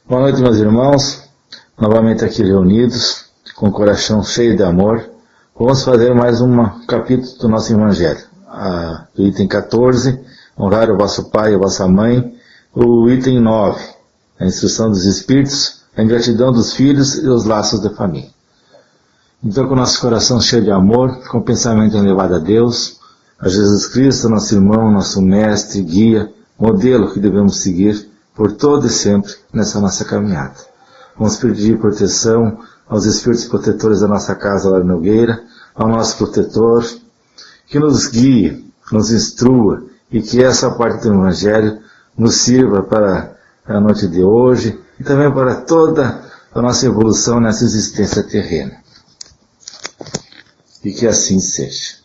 Boa noite, meus irmãos, novamente aqui reunidos, com o coração cheio de amor. Vamos fazer mais um capítulo do nosso Evangelho. Do item 14, honrar o vosso pai e a vossa mãe. O item 9, a instrução dos espíritos, a ingratidão dos filhos e os laços da família. Então, com o nosso coração cheio de amor, com o pensamento elevado a Deus, a Jesus Cristo, nosso irmão, nosso mestre, guia, modelo que devemos seguir por todo e sempre nessa nossa caminhada. Vamos pedir proteção aos espíritos protetores da nossa casa lá na Nogueira, ao nosso protetor, que nos guie, nos instrua e que essa parte do Evangelho nos sirva para a noite de hoje e também para toda a nossa evolução nessa existência terrena. E que assim seja.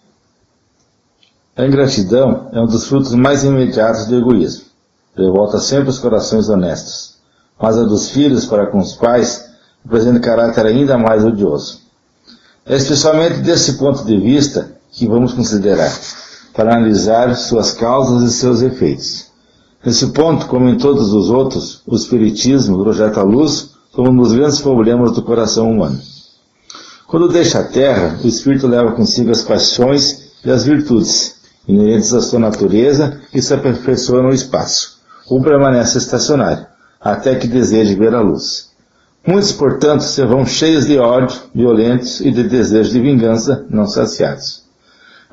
A ingratidão é um dos frutos mais imediatos do egoísmo. Revolta sempre os corações honestos. Mas a dos filhos para com os pais apresenta caráter ainda mais odioso. É especialmente desse ponto de vista que vamos considerar, para analisar suas causas e seus efeitos. Nesse ponto, como em todos os outros, o Espiritismo projeta a luz como um dos grandes problemas do coração humano. Quando deixa a Terra, o Espírito leva consigo as paixões e as virtudes, inerentes à sua natureza, e se aperfeiçoa no espaço, ou permanece estacionário, até que deseje ver a luz. Muitos, portanto, se vão cheios de ódio, violentos e de desejo de vingança não saciados.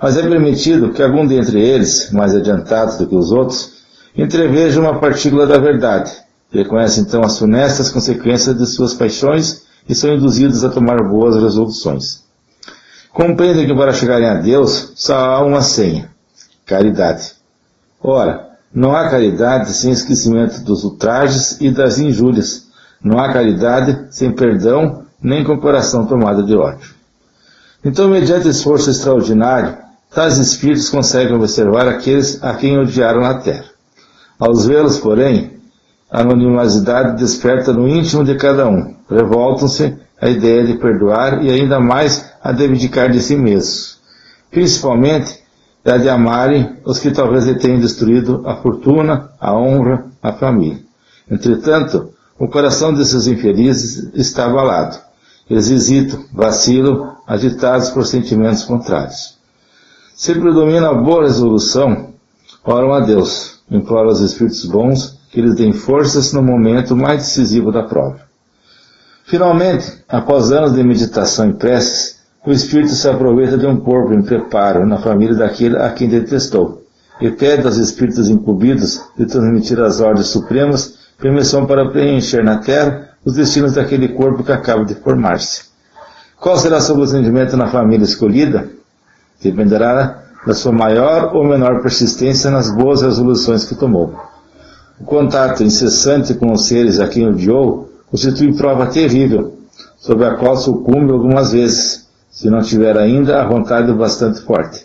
Mas é permitido que algum dentre eles, mais adiantados do que os outros, entreveja uma partícula da verdade, reconhece então as funestas consequências de suas paixões e são induzidos a tomar boas resoluções. Compreendem que para chegarem a Deus só há uma senha: caridade. Ora, não há caridade sem esquecimento dos ultrajes e das injúrias. Não há caridade sem perdão, nem com coração tomado de ódio. Então, mediante esforço extraordinário, tais espíritos conseguem observar aqueles a quem odiaram na terra. Ao vê-los, porém, a anonimosidade desperta no íntimo de cada um. Revoltam-se a ideia de perdoar e ainda mais a de abdicar de si mesmos. Principalmente a de amarem os que talvez lhe tenham destruído a fortuna, a honra, a família. Entretanto, o coração desses infelizes está abalado. Eles hesitam, vacilam, agitados por sentimentos contrários. Se predomina a boa resolução, oram a Deus, imploram aos espíritos bons que lhes deem forças no momento mais decisivo da prova. Finalmente, após anos de meditação e preces, o espírito se aproveita de um corpo em preparo na família daquele a quem detestou, e pede aos espíritos incumbidos de transmitir às ordens supremas permissão para preencher na terra os destinos daquele corpo que acaba de formar-se. Qual será seu procedimento na família escolhida? Dependerá da sua maior ou menor persistência nas boas resoluções que tomou. O contato incessante com os seres a quem odiou constitui prova terrível, sobre a qual sucumbe algumas vezes, se não tiver ainda a vontade bastante forte.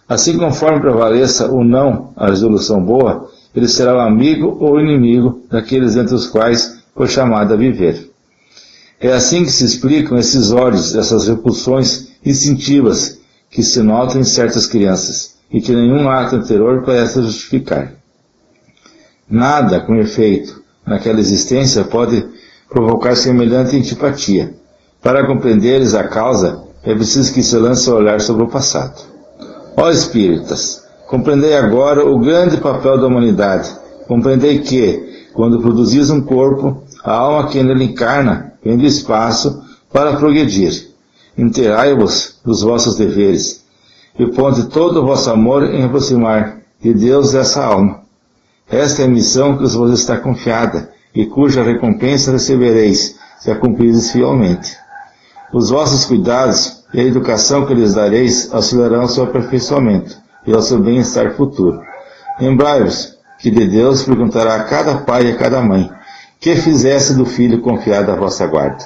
Assim, conforme prevaleça ou não a resolução boa, ele será o amigo ou inimigo daqueles entre os quais foi chamado a viver. É assim que se explicam esses ódios, essas repulsões instintivas que se notam em certas crianças, e que nenhum ato anterior parece justificar. Nada, com efeito, naquela existência pode provocar semelhante antipatia. Para compreenderes a causa, é preciso que se lance o olhar sobre o passado. Ó espíritas, compreendei agora o grande papel da humanidade. Compreendei que, quando produzis um corpo, a alma que nele encarna vem do espaço para progredir. Inteirai-vos dos vossos deveres, e ponde todo o vosso amor em aproximar de Deus essa alma. Esta é a missão que vos está confiada, e cuja recompensa recebereis, se a cumprides fielmente. Os vossos cuidados e a educação que lhes dareis auxiliarão ao seu aperfeiçoamento e ao seu bem-estar futuro. Lembrai-vos que de Deus perguntará a cada pai e a cada mãe: que fizesse do filho confiado à vossa guarda?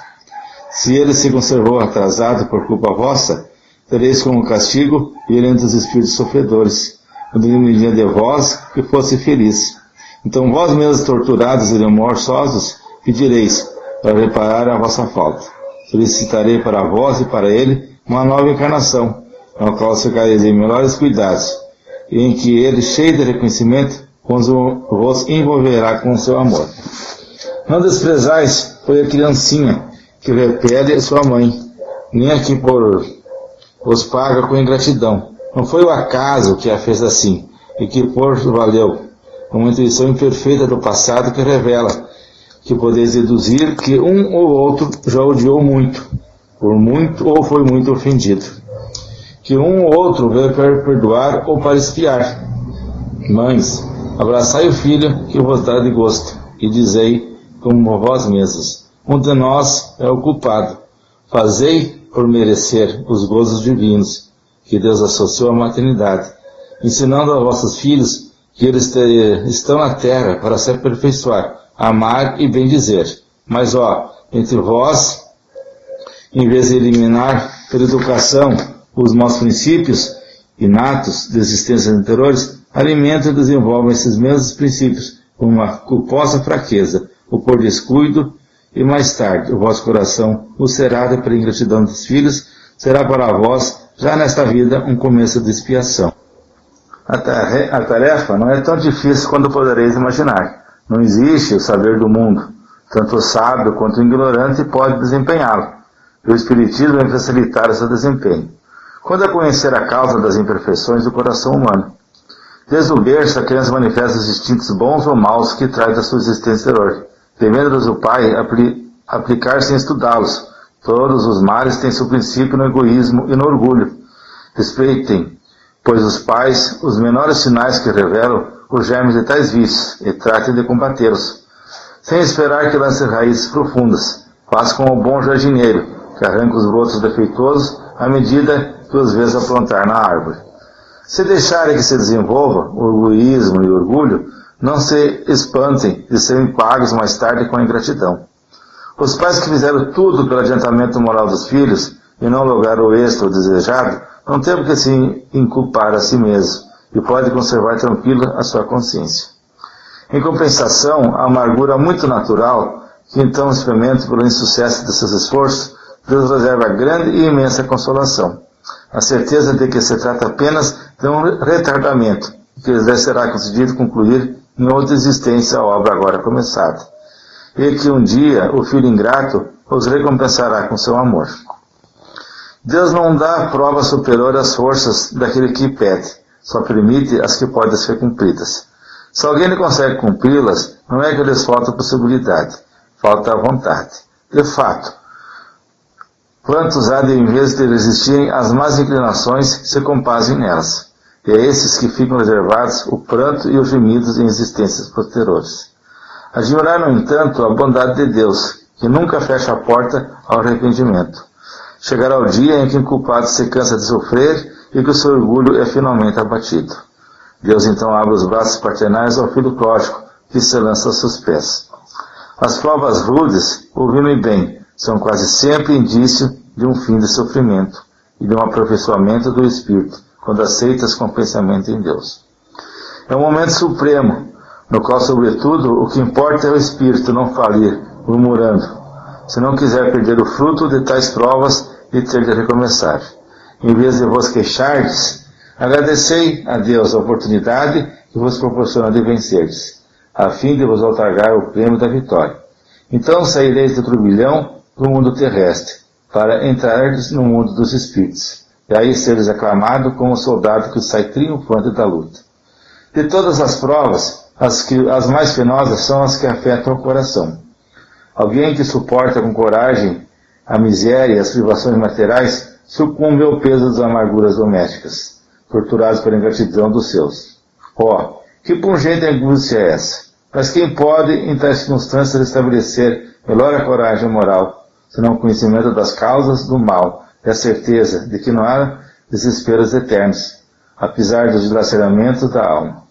Se ele se conservou atrasado por culpa vossa, tereis como castigo violentos espíritos sofredores, quando ele me de vós que fosse feliz. Então vós mesmos torturados e remorsosos, pedireis para reparar a vossa falta. Solicitarei para vós e para ele uma nova encarnação, na qual ficareis em melhores cuidados, e em que ele, cheio de reconhecimento, vos envolverá com o seu amor. Não desprezais, foi a criancinha que repele sua mãe, nem a que por os paga com ingratidão. Não foi o acaso que a fez assim, e que por valeu, uma intuição imperfeita do passado que revela, que podeis deduzir que um ou outro já odiou muito, por muito ou foi muito ofendido, que um ou outro veio para perdoar ou para espiar. Mães, abraçai o filho que vos dá de gosto, e dizei como vós mesmos, um de nós é o culpado. Fazei por merecer os gozos divinos, que Deus associou à maternidade, ensinando a vossos filhos que eles estão na terra para se aperfeiçoar, amar e bendizer. Mas, entre vós, em vez de eliminar pela educação os maus princípios inatos de existências anteriores, alimentam e desenvolvem esses mesmos princípios com uma culposa fraqueza, ou por descuido, e mais tarde o vosso coração, ulcerado pela ingratidão dos filhos, será para vós, já nesta vida, um começo de expiação. A tarefa não é tão difícil quanto podereis imaginar. Não existe o saber do mundo. Tanto o sábio quanto o ignorante pode desempenhá-lo. E o Espiritismo vai facilitar o seu desempenho. Quando a conhecer a causa das imperfeições do coração humano. Desde o berço, a criança manifesta os instintos bons ou maus que traz da sua existência anterior, devendo-lhes o pai aplicar sem estudá-los. Todos os males têm seu princípio no egoísmo e no orgulho. Respeitem, pois os pais, os menores sinais que revelam os germes de tais vícios, e tratem de combatê-los, sem esperar que lance raízes profundas. Faça como o bom jardineiro, que arranca os brotos defeituosos à medida que os vês aprontar na árvore. Se deixarem que se desenvolva o egoísmo e o orgulho, não se espantem de serem pagos mais tarde com a ingratidão. Os pais que fizeram tudo pelo adiantamento moral dos filhos e não lograram o êxito desejado, não tem que se inculpar a si mesmo e pode conservar tranquila a sua consciência. Em compensação, a amargura muito natural, que então experimenta pelo insucesso de seus esforços, Deus reserva grande e imensa consolação. A certeza de que se trata apenas de um retardamento, que lhes será concedido concluir em outra existência a obra agora começada, e que um dia o filho ingrato os recompensará com seu amor. Deus não dá prova superior às forças daquele que pede, só permite as que podem ser cumpridas. Se alguém não consegue cumpri-las, não é que lhes falta possibilidade, falta a vontade. De fato, quantos há de, em vez de resistirem às más inclinações, se compazem nelas? E é esses que ficam reservados o pranto e os gemidos em existências posteriores. Admirar, no entanto, a bondade de Deus, que nunca fecha a porta ao arrependimento. Chegará o dia em que o culpado se cansa de sofrer e que o seu orgulho é finalmente abatido. Deus então abre os braços paternais ao filho pródigo, que se lança aos seus pés. As provas rudes, ouvindo bem, são quase sempre indício de um fim de sofrimento e de um aperfeiçoamento do espírito, quando aceitas com pensamento em Deus. É um momento supremo, no qual, sobretudo, o que importa é o espírito não falir, murmurando, se não quiser perder o fruto de tais provas e ter de recomeçar. Em vez de vos queixardes, agradecei a Deus a oportunidade que vos proporciona de vencerdes, a fim de vos outorgar o prêmio da vitória. Então saireis do turbilhão do mundo terrestre, para entrardes no mundo dos espíritos, e aí seres aclamado como o soldado que sai triunfante da luta. De todas as provas, as mais penosas são as que afetam o coração. Alguém que suporta com coragem a miséria e as privações materiais sucumbe ao peso das amarguras domésticas, torturados pela ingratidão dos seus. Que pungente angústia é essa! Mas quem pode, em tais circunstâncias, estabelecer melhor a coragem moral, senão o conhecimento das causas do mal e a certeza de que não há desesperos eternos, apesar dos dilaceramentos da alma?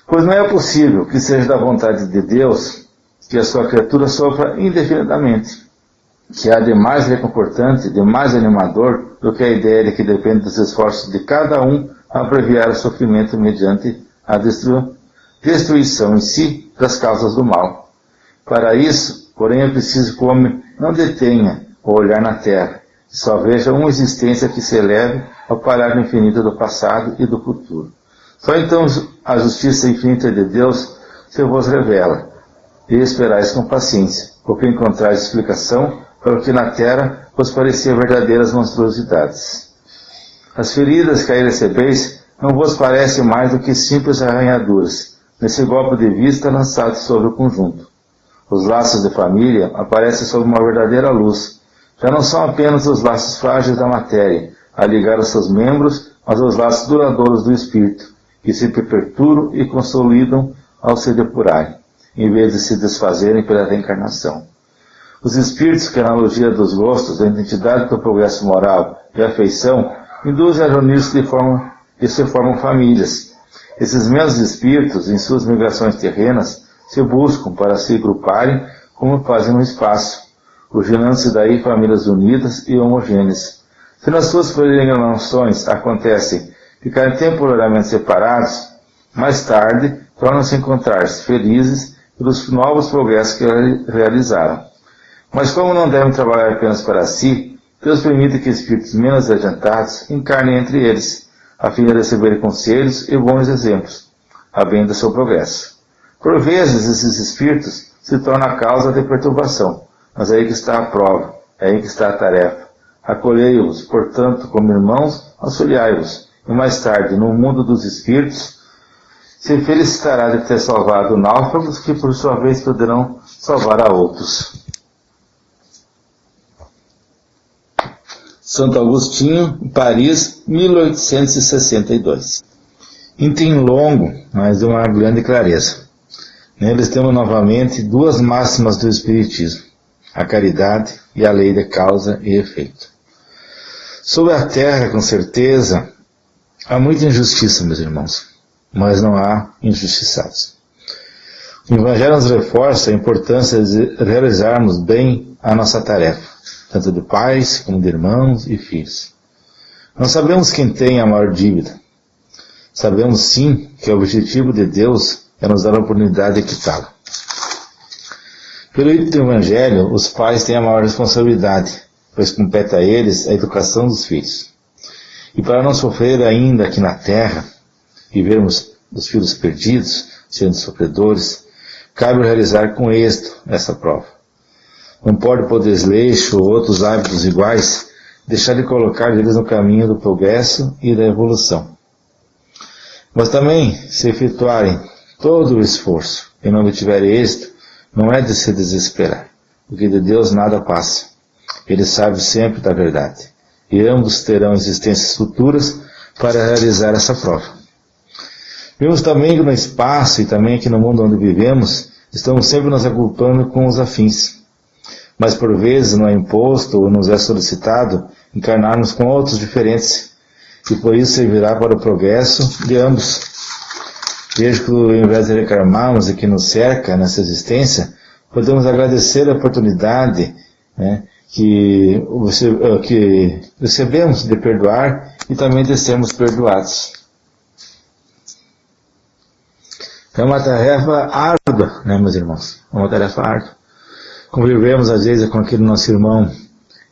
Pois não é possível que seja da vontade de Deus que a sua criatura sofra indefinidamente, que há de mais reconfortante, de mais animador do que a ideia de que depende dos esforços de cada um a abreviar o sofrimento mediante a destruição em si das causas do mal. Para isso, porém, é preciso que o homem não detenha o olhar na terra, e só veja uma existência que se eleve ao parar no infinito do passado e do futuro. Só então a justiça infinita de Deus se vos revela, e esperais com paciência, porque encontrais explicação para o que na terra vos parecia verdadeiras monstruosidades. As feridas que aí recebeis não vos parecem mais do que simples arranhaduras, nesse golpe de vista lançado sobre o conjunto. Os laços de família aparecem sob uma verdadeira luz. Já não são apenas os laços frágeis da matéria, a ligar os seus membros, mas os laços duradouros do espírito, que se perpetuam e consolidam ao se depurarem, em vez de se desfazerem pela reencarnação. Os espíritos, que a analogia dos gostos, da identidade do progresso moral e afeição, induzem a reunir-se e se formam famílias. Esses mesmos espíritos, em suas migrações terrenas, se buscam para se agruparem como fazem no espaço, originando-se daí famílias unidas e homogêneas. Se nas suas peregrinações acontecem ficarem temporariamente separados, mais tarde tornam-se a encontrar-se felizes pelos novos progressos que realizaram. Mas como não devem trabalhar apenas para si, Deus permite que espíritos menos adiantados encarnem entre eles, a fim de receberem conselhos e bons exemplos, a bem do seu progresso. Por vezes, esses espíritos se tornam a causa de perturbação, mas é aí que está a prova, é aí que está a tarefa. Acolhei-os, portanto, como irmãos, auxiliai-vos, e mais tarde, no mundo dos espíritos, se felicitará de ter salvado náufragos que, por sua vez, poderão salvar a outros. Santo Agostinho, Paris, 1862. Item longo, mas de uma grande clareza. Neles temos novamente duas máximas do Espiritismo, a caridade e a lei de causa e efeito. Sobre a terra, com certeza, há muita injustiça, meus irmãos, mas não há injustiçados. O Evangelho nos reforça a importância de realizarmos bem a nossa tarefa, tanto de pais como de irmãos e filhos. Não sabemos quem tem a maior dívida. Sabemos sim que o objetivo de Deus é nos dar a oportunidade de quitá-la. Pelo rito do Evangelho, os pais têm a maior responsabilidade, pois compete a eles a educação dos filhos. E para não sofrer ainda aqui na terra, e vermos os filhos perdidos, sendo sofredores, cabe realizar com êxito essa prova. Não pode, por desleixo ou outros hábitos iguais, deixar de colocar eles no caminho do progresso e da evolução. Mas também, se efetuarem todo o esforço e não obtiverem êxito, não é de se desesperar, porque de Deus nada passa. Ele sabe sempre da verdade, e ambos terão existências futuras para realizar essa prova. Vemos também que no espaço e também aqui no mundo onde vivemos, estamos sempre nos agrupando com os afins. Mas por vezes não é imposto ou nos é solicitado encarnarmos com outros diferentes, e por isso servirá para o progresso de ambos. Vejo que ao invés de reclamarmos e que nos cerca nessa existência, podemos agradecer a oportunidade, que recebemos de perdoar e também de sermos perdoados. É uma tarefa árdua, meus irmãos? É uma tarefa árdua. Convivemos às vezes com aquele nosso irmão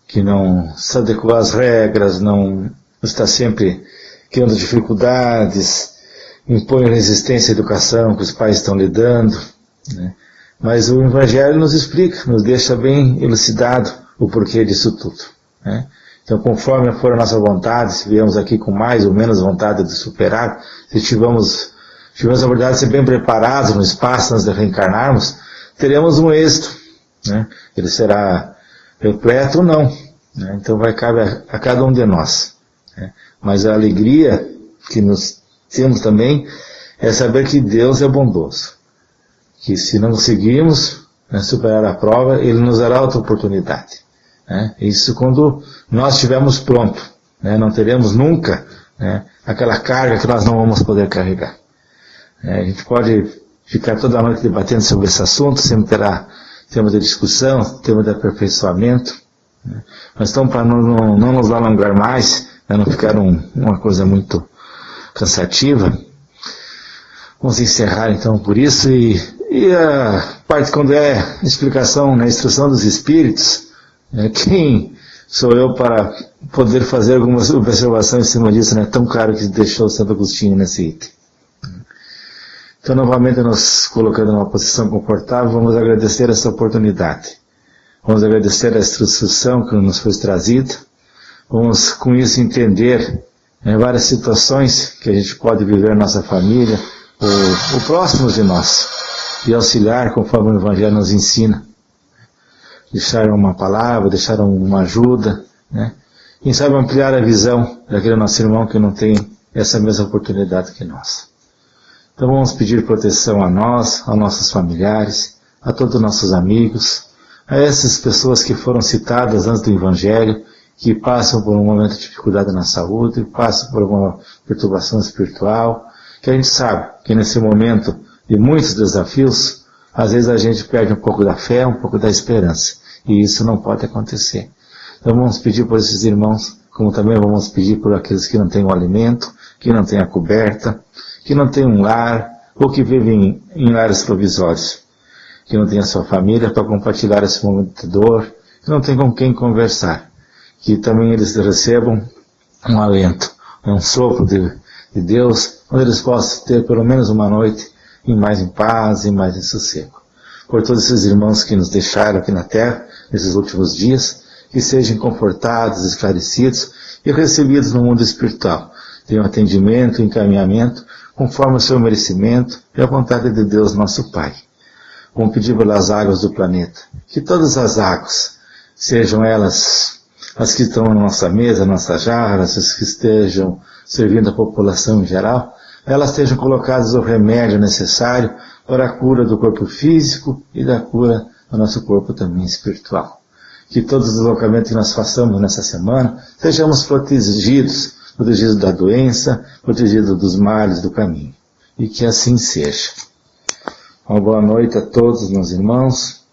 que não se adequa às regras, não está sempre criando dificuldades, impõe resistência à educação que os pais estão lhe dando, Mas o Evangelho nos explica, nos deixa bem elucidado o porquê disso tudo. Então, conforme for a nossa vontade, se viemos aqui com mais ou menos vontade de superar, se tivermos a verdade de ser bem preparados no espaço antes de reencarnarmos, teremos um êxito. Ele será repleto ou não. Então vai caber a cada um de nós. Mas a alegria que nós temos também é saber que Deus é bondoso. Que se não conseguirmos superar a prova, Ele nos dará outra oportunidade. Isso quando nós estivermos prontos. Não teremos nunca aquela carga que nós não vamos poder carregar. A gente pode ficar toda noite debatendo sobre esse assunto, sempre terá tema de discussão, tema de aperfeiçoamento. Mas então, para não nos alongar mais, não ficar uma coisa muito cansativa, vamos encerrar então por isso, e a parte quando é explicação, instrução dos Espíritos, quem sou eu para poder fazer algumas observações em cima disso, tão claro que deixou Santo Agostinho nesse item. Então, novamente, nos colocando numa posição confortável, vamos agradecer essa oportunidade. Vamos agradecer a instrução que nos foi trazida. Vamos, com isso, entender várias situações que a gente pode viver na nossa família, ou próximos de nós, e auxiliar conforme o Evangelho nos ensina. Deixar uma palavra, deixar uma ajuda, né? Quem sabe ampliar a visão daquele nosso irmão que não tem essa mesma oportunidade que nós. Então vamos pedir proteção a nós, aos nossos familiares, a todos os nossos amigos, a essas pessoas que foram citadas antes do Evangelho, que passam por um momento de dificuldade na saúde, passam por uma perturbação espiritual, que a gente sabe que nesse momento de muitos desafios, às vezes a gente perde um pouco da fé, um pouco da esperança, e isso não pode acontecer. Então vamos pedir por esses irmãos, como também vamos pedir por aqueles que não têm o alimento, que não têm a coberta, que não têm um lar, ou que vivem em lares provisórios, que não têm a sua família para compartilhar esse momento de dor, que não tem com quem conversar, que também eles recebam um alento, um sopro de Deus, onde eles possam ter pelo menos uma noite em paz e mais em sossego. Por todos esses irmãos que nos deixaram aqui na terra, nesses últimos dias, que sejam confortados, esclarecidos e recebidos no mundo espiritual. Tenham atendimento e encaminhamento conforme o seu merecimento e a vontade de Deus nosso Pai. Vamos pedir pelas águas do planeta, que todas as águas, sejam elas as que estão na nossa mesa, nossas jarras, as que estejam servindo a população em geral, elas estejam colocadas o remédio necessário para a cura do corpo físico e da cura do nosso corpo também espiritual. Que todos os deslocamentos que nós façamos nessa semana, sejamos protegidos da doença, protegidos dos males do caminho. E que assim seja. Uma boa noite a todos, meus irmãos.